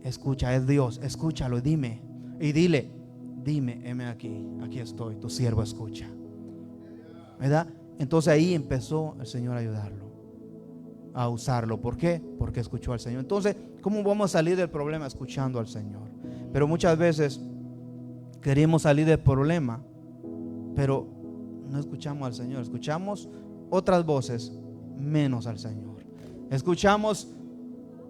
A: escucha, es Dios, escúchalo, dime. Y dile: dime, heme aquí estoy, tu siervo escucha. ¿Verdad? Entonces ahí empezó el Señor a ayudarlo, a usarlo. ¿Por qué? Porque escuchó al Señor. Entonces, ¿cómo vamos a salir del problema? Escuchando al Señor. Pero muchas veces queremos salir del problema, pero no escuchamos al Señor. Escuchamos otras voces, menos al Señor. Escuchamos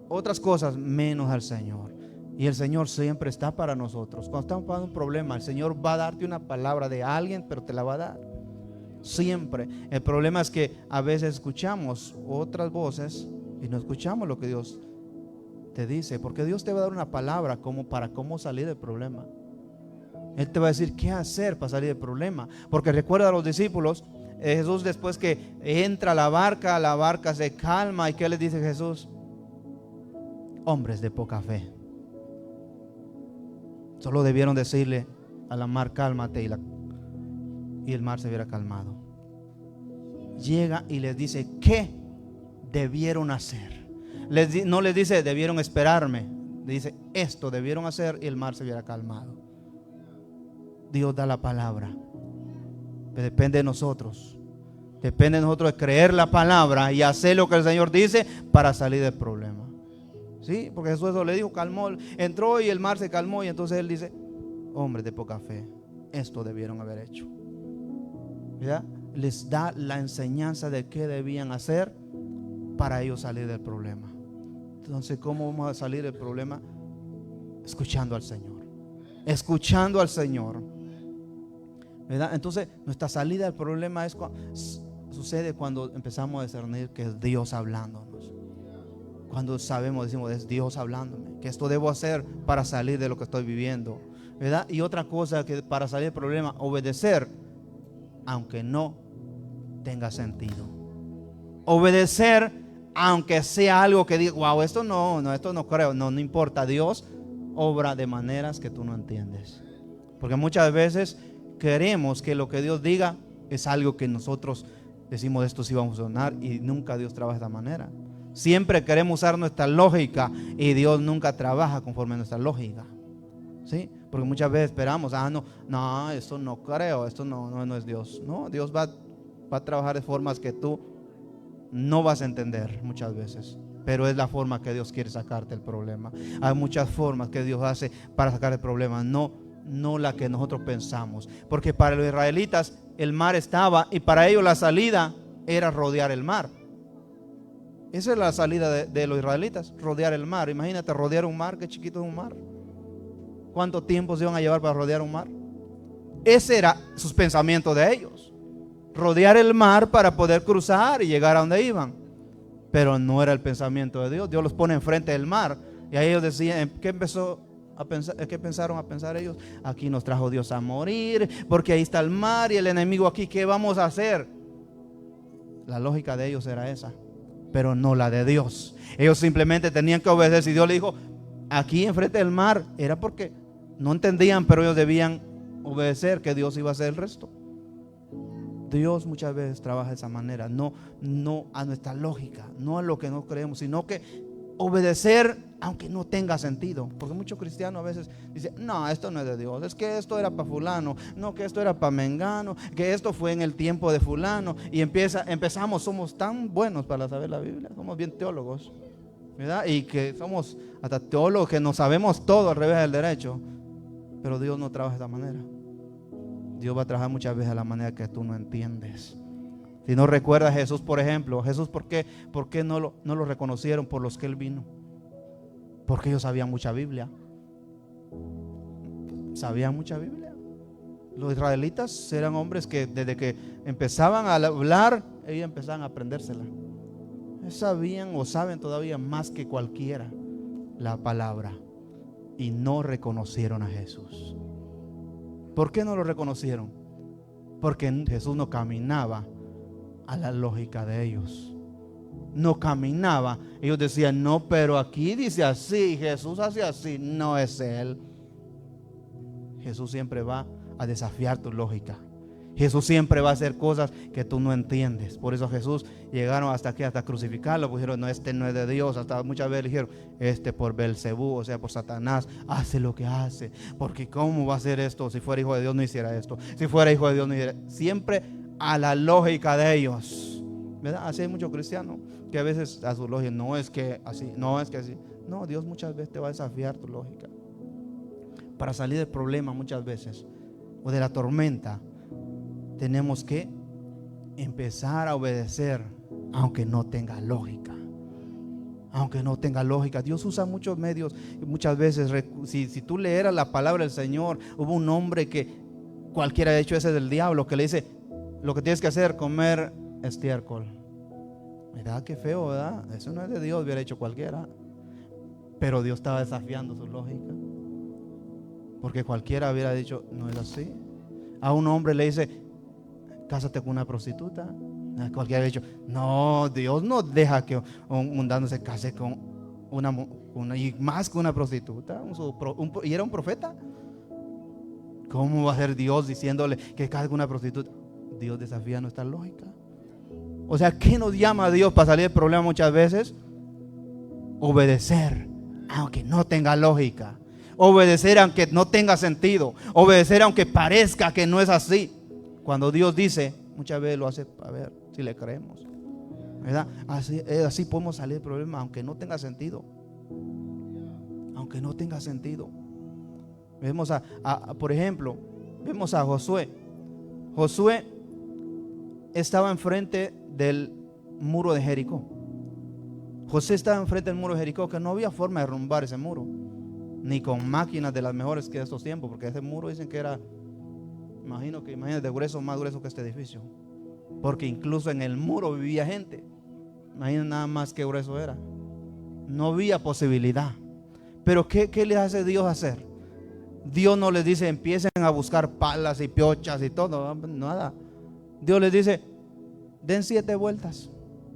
A: otras cosas, menos al Señor. Y el Señor siempre está para nosotros. Cuando estamos pasando un problema, el Señor va a darte una palabra de alguien, pero te la va a dar. Siempre. El problema es que a veces escuchamos otras voces y no escuchamos lo que Dios te dice, porque Dios te va a dar una palabra para cómo salir del problema. Él te va a decir qué hacer para salir del problema. Porque recuerda a los discípulos, Jesús, después que entra a la barca se calma. ¿Y qué les dice Jesús? Hombres de poca fe. Solo debieron decirle a la mar: cálmate, y el mar se hubiera calmado. Llega y les dice qué debieron hacer. No les dice: debieron esperarme. Le dice: esto debieron hacer, y el mar se hubiera calmado. Dios da la palabra, pero depende de nosotros. Depende de nosotros de creer la palabra y hacer lo que el Señor dice para salir del problema. Sí, porque Jesús eso le dijo, calmó, entró y el mar se calmó. Y entonces Él dice: hombres de poca fe, esto debieron haber hecho. ¿Verdad? Les da la enseñanza de qué debían hacer para ellos salir del problema. Entonces, ¿cómo vamos a salir del problema? Escuchando al Señor. Escuchando al Señor. ¿Verdad? Entonces, nuestra salida del problema es sucede cuando empezamos a discernir que es Dios hablándonos. Cuando sabemos, decimos, es Dios hablándome, que esto debo hacer para salir de lo que estoy viviendo, ¿verdad? Y otra cosa que para salir del problema, obedecer, aunque no tenga sentido. Obedecer, aunque sea algo que diga, wow, esto no creo, no importa. Dios obra de maneras que tú no entiendes. Porque muchas veces queremos que lo que Dios diga es algo que nosotros decimos, esto sí va a funcionar, y nunca Dios trabaja de esta manera. Siempre queremos usar nuestra lógica y Dios nunca trabaja conforme a nuestra lógica. ¿Sí? Porque muchas veces esperamos, no, esto no creo, esto no es Dios. No, Dios va a trabajar de formas que tú no vas a entender muchas veces, pero es la forma que Dios quiere sacarte el problema. Hay muchas formas que Dios hace para sacar el problema, no la que nosotros pensamos. Porque para los israelitas el mar estaba, y para ellos la salida era rodear el mar. Esa es la salida de los israelitas, rodear el mar. Imagínate rodear un mar, qué chiquito es un mar. ¿Cuánto tiempo se iban a llevar para rodear un mar? Ese era sus pensamientos de ellos, rodear el mar para poder cruzar y llegar a donde iban. Pero no era el pensamiento de Dios. Dios los pone enfrente del mar, y ahí ellos decían, ¿qué pensaron a pensar ellos? Aquí nos trajo Dios a morir, porque ahí está el mar y el enemigo aquí, ¿qué vamos a hacer? La lógica de ellos era esa, pero no la de Dios. Ellos simplemente tenían que obedecer. Si Dios le dijo, aquí enfrente del mar, era porque no entendían, pero ellos debían obedecer, que Dios iba a hacer el resto. Dios muchas veces trabaja de esa manera, no a nuestra lógica, no a lo que no creemos, sino que obedecer aunque no tenga sentido. Porque muchos cristianos a veces dicen, no, esto no es de Dios, es que esto era para fulano, no, que esto era para mengano, que esto fue en el tiempo de fulano. Y empezamos, somos tan buenos para saber la Biblia, somos bien teólogos, ¿verdad? Y que somos hasta teólogos que no sabemos todo al revés del derecho. Pero Dios no trabaja de esa manera. Dios va a trabajar muchas veces de la manera que tú no entiendes. Si no recuerdas Jesús, por ejemplo, Jesús, ¿por qué no lo reconocieron por los que Él vino? Porque ellos sabían mucha Biblia. Sabían mucha Biblia. Los israelitas eran hombres que desde que empezaban a hablar, ellos empezaban a aprendérsela. Sabían o saben todavía más que cualquiera la palabra, y no reconocieron a Jesús. ¿Por qué no lo reconocieron? Porque Jesús no caminaba a la lógica de ellos. No caminaba. Ellos decían, no, pero aquí dice así, Jesús hace así. No es Él. Jesús siempre va a desafiar tu lógica. Jesús siempre va a hacer cosas que tú no entiendes. Por eso Jesús llegaron hasta crucificarlo. Pues dijeron, no, este no es de Dios. Hasta muchas veces dijeron, por Belcebú, o sea, por Satanás, hace lo que hace. Porque ¿cómo va a hacer esto? Si fuera hijo de Dios no hiciera esto. Si fuera hijo de Dios no hiciera. Siempre a la lógica de ellos, ¿verdad? Así hay muchos cristianos que a veces a su lógica, no es que así, no es que así. No, Dios muchas veces te va a desafiar tu lógica. Para salir del problema muchas veces, o de la tormenta, tenemos que empezar a obedecer, aunque no tenga lógica. Aunque no tenga lógica. Dios usa muchos medios. Muchas veces, si tú leeras la palabra del Señor, hubo un hombre que cualquiera, de hecho ese es del diablo, que le dice, lo que tienes que hacer, comer estiércol. Mira qué feo, ¿verdad? Eso no es de Dios, hubiera hecho cualquiera. Pero Dios estaba desafiando su lógica, porque cualquiera hubiera dicho, no es así. A un hombre le dice, cásate con una prostituta. Cualquiera ha dicho, no, Dios no deja que un mundano se case con una y más con una prostituta. Y era un profeta. ¿Cómo va a ser Dios diciéndole que case con una prostituta? Dios desafía nuestra lógica. O sea, ¿qué nos llama a Dios para salir del problema muchas veces? Obedecer, aunque no tenga lógica. Obedecer aunque no tenga sentido. Obedecer aunque parezca que no es así. Cuando Dios dice, muchas veces lo hace a ver si le creemos, ¿verdad? Así podemos salir del problema, aunque no tenga sentido. Aunque no tenga sentido. Vemos por ejemplo, vemos a Josué. Josué estaba enfrente del muro de Jericó. José estaba enfrente del muro de Jericó, que no había forma de derrumbar ese muro, ni con máquinas de las mejores que de estos tiempos, porque ese muro dicen que era, imagínate, grueso, más grueso que este edificio. porque incluso en el muro vivía gente. Imaginen nada más qué grueso era. No había posibilidad. Pero ¿qué le hace Dios hacer? Dios no les dice empiecen a buscar palas y piochas y todo, nada. Dios les dice den 7 vueltas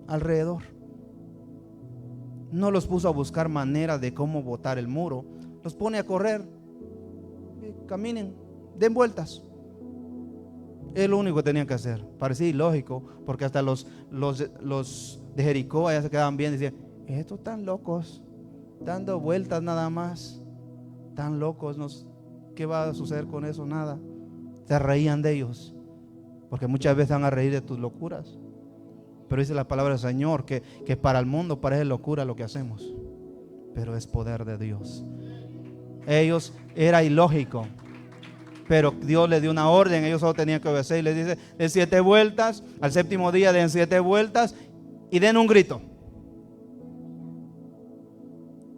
A: alrededor. No los puso a buscar maneras de cómo botar el muro, los pone a correr, caminen, den vueltas. Es lo único que tenían que hacer. Parecía ilógico, porque hasta los de Jericó allá se quedaban bien y decían, estos están locos, dando vueltas nada más, tan locos, ¿qué va a suceder con eso? Nada. Se reían de ellos, porque muchas veces van a reír de tus locuras. Pero dice la palabra del Señor que para el mundo parece locura lo que hacemos, pero es poder de Dios. Ellos era ilógico, pero Dios les dio una orden, ellos solo tenían que obedecer. Y les dice, den 7 vueltas, al 7º día den 7 vueltas y den un grito.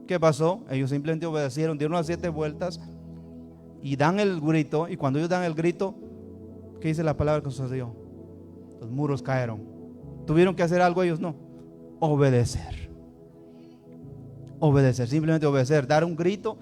A: ¿Qué pasó? Ellos simplemente obedecieron, dieron las 7 vueltas y dan el grito. Y cuando ellos dan el grito, ¿qué dice la palabra que sucedió? Los muros cayeron. ¿Tuvieron que hacer algo ellos? No. Obedecer. Obedecer, simplemente obedecer, dar un grito.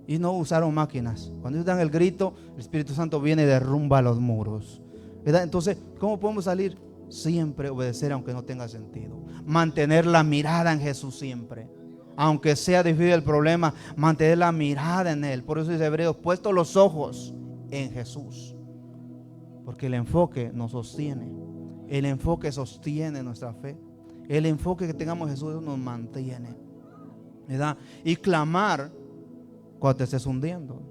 A: Y no usaron máquinas. Cuando ellos dan el grito, el Espíritu Santo viene y derrumba los muros, ¿verdad? Entonces, ¿cómo podemos salir? Siempre obedecer aunque no tenga sentido. Mantener la mirada en Jesús siempre. Aunque sea difícil el problema, mantener la mirada en Él. Por eso dice Hebreos, puesto los ojos en Jesús. Porque el enfoque nos sostiene. El enfoque sostiene nuestra fe. El enfoque que tengamos en Jesús nos mantiene, ¿verdad? Y clamar cuando te estés hundiendo,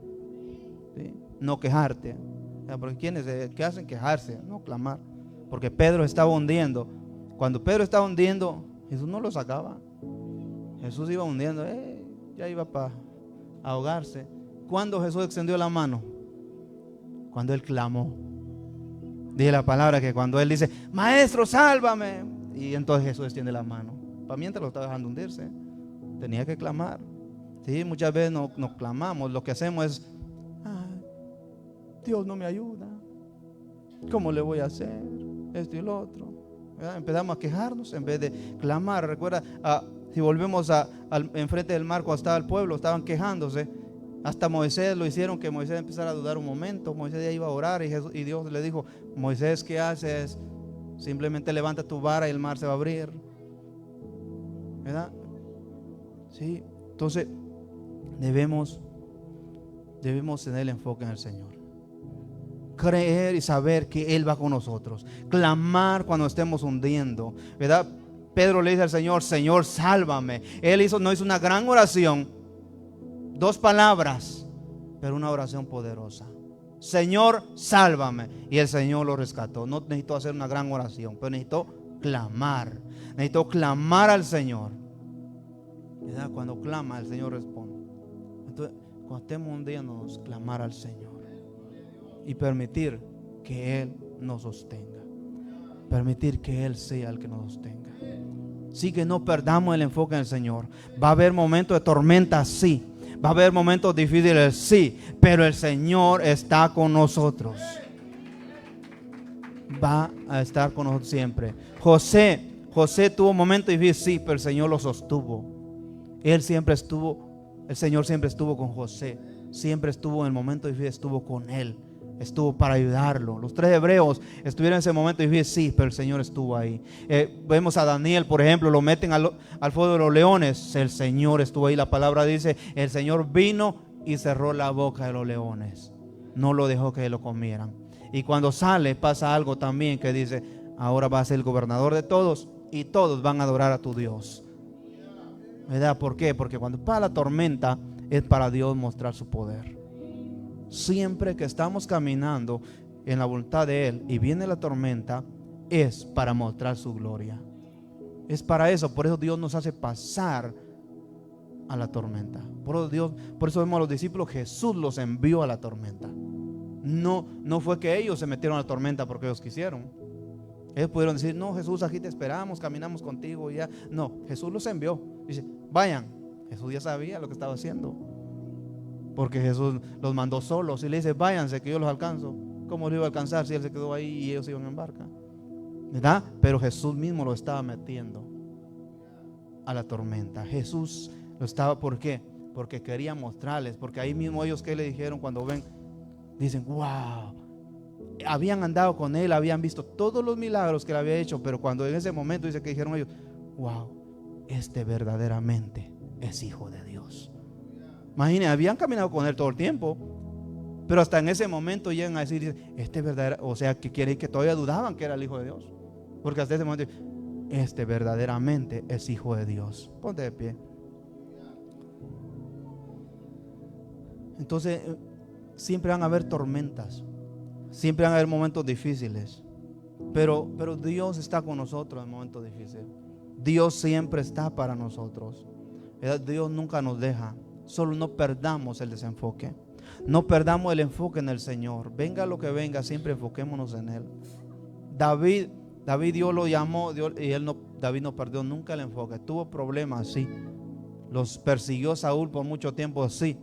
A: ¿sí? No quejarte, porque ¿qué hacen? Quejarse, no clamar. Porque Pedro estaba hundiendo. Cuando Pedro estaba hundiendo, Jesús no lo sacaba. Jesús iba hundiendo, ya iba para ahogarse. ¿Cuándo Jesús extendió la mano? Cuando él clamó. Dice la palabra que cuando él dice, maestro, sálvame, y entonces Jesús extiende la mano. Para mientras lo estaba dejando hundirse, tenía que clamar. Sí, muchas veces no clamamos, lo que hacemos es, Dios no me ayuda, ¿cómo le voy a hacer? Esto y lo otro, ¿verdad? Empezamos a quejarnos en vez de clamar. Recuerda, si volvemos enfrente del mar, cuando estaba el pueblo, estaban quejándose. Hasta Moisés lo hicieron que Moisés empezara a dudar un momento. Moisés ya iba a orar y Dios le dijo, Moisés, ¿qué haces? Simplemente levanta tu vara y el mar se va a abrir, ¿verdad? Sí, entonces debemos tener el enfoque en el Señor. Creer y saber que Él va con nosotros. Clamar cuando estemos hundiendo, ¿verdad? Pedro le dice al Señor, Señor, sálvame. Él no hizo una gran oración, 2 palabras, pero una oración poderosa. Señor, sálvame. Y el Señor lo rescató. No necesitó hacer una gran oración, pero necesitó clamar. Necesitó clamar al Señor, ¿verdad? Cuando clama, el Señor responde. Entonces, cuando estemos hundiéndonos, clamar al Señor y permitir que Él nos sostenga. Permitir que Él sea el que nos sostenga. Sí, que no perdamos el enfoque en el Señor. Va a haber momentos de tormenta, sí. Va a haber momentos difíciles, sí. Pero el Señor está con nosotros. Va a estar con nosotros siempre. José tuvo momentos difíciles, sí, pero el Señor lo sostuvo. El Señor siempre estuvo con José. Siempre estuvo en el momento difícil, estuvo con él. Estuvo para ayudarlo. Los 3 hebreos estuvieron en ese momento difícil, sí, pero el Señor estuvo ahí. Vemos a Daniel, por ejemplo, lo meten al fuego de los leones. El Señor estuvo ahí. La palabra dice, el Señor vino y cerró la boca de los leones. No lo dejó que lo comieran. Y cuando sale pasa algo también que dice, ahora va a ser el gobernador de todos y todos van a adorar a tu Dios, ¿verdad? ¿Por qué? Porque cuando pasa la tormenta es para Dios mostrar su poder. Siempre que estamos caminando en la voluntad de Él y viene la tormenta, es para mostrar su gloria. Es para eso. Por eso Dios nos hace pasar a la tormenta. Por eso vemos a los discípulos, Jesús los envió a la tormenta. No fue que ellos se metieron a la tormenta porque ellos quisieron. Ellos pudieron decir, no, Jesús, aquí te esperamos, caminamos contigo y ya. No, Jesús los envió. Dice, vayan. Jesús ya sabía lo que estaba haciendo, porque Jesús los mandó solos y le dice, váyanse que yo los alcanzo. ¿Cómo los iba a alcanzar si Él se quedó ahí y ellos iban en barca? ¿verdad? Pero Jesús mismo lo estaba metiendo a la tormenta. Jesús lo estaba, ¿por qué? Porque quería mostrarles, porque ahí mismo ellos que le dijeron cuando ven, dicen, wow, habían andado con él, habían visto todos los milagros que él había hecho, pero cuando en ese momento dice que dijeron ellos, wow, este verdaderamente es hijo de Dios. Imagínense, habían caminado con él todo el tiempo, pero hasta en ese momento llegan a decir, este verdadero, o sea, que quiere que todavía dudaban que era el hijo de Dios, porque hasta ese momento, este verdaderamente es hijo de Dios. Ponte de pie. Entonces, siempre van a haber tormentas, siempre van a haber momentos difíciles, pero Dios está con nosotros en momentos difíciles. Dios siempre está para nosotros. Dios nunca nos deja. Solo no perdamos el desenfoque, no perdamos el enfoque en el Señor. Venga lo que venga, siempre enfoquémonos en Él. David Dios lo llamó, y David no perdió nunca el enfoque. Tuvo problemas, sí. Los persiguió Saúl por mucho tiempo, sí.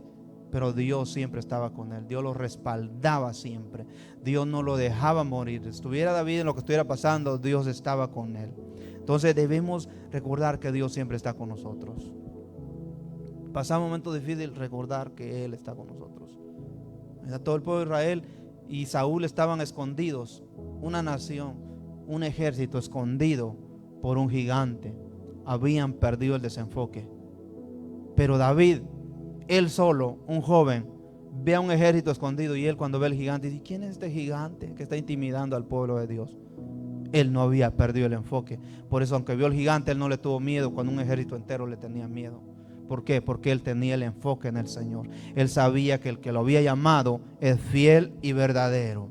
A: Pero Dios siempre estaba con él. Dios lo respaldaba siempre. Dios no lo dejaba morir. Estuviera David en lo que estuviera pasando, Dios estaba con él. Entonces debemos recordar que Dios siempre está con nosotros. Pasamos momentos difíciles, recordar que Él está con nosotros. Todo el pueblo de Israel y Saúl estaban escondidos. Una nación, un ejército escondido por un gigante. Habían perdido el desenfoque. Pero David, él solo, un joven, ve a un ejército escondido, y él cuando ve al gigante dice, ¿quién es este gigante que está intimidando al pueblo de Dios? Él no había perdido el enfoque. Por eso, aunque vio al gigante, él no le tuvo miedo cuando un ejército entero le tenía miedo. ¿Por qué? Porque él tenía el enfoque en el Señor. Él sabía que el que lo había llamado es fiel y verdadero.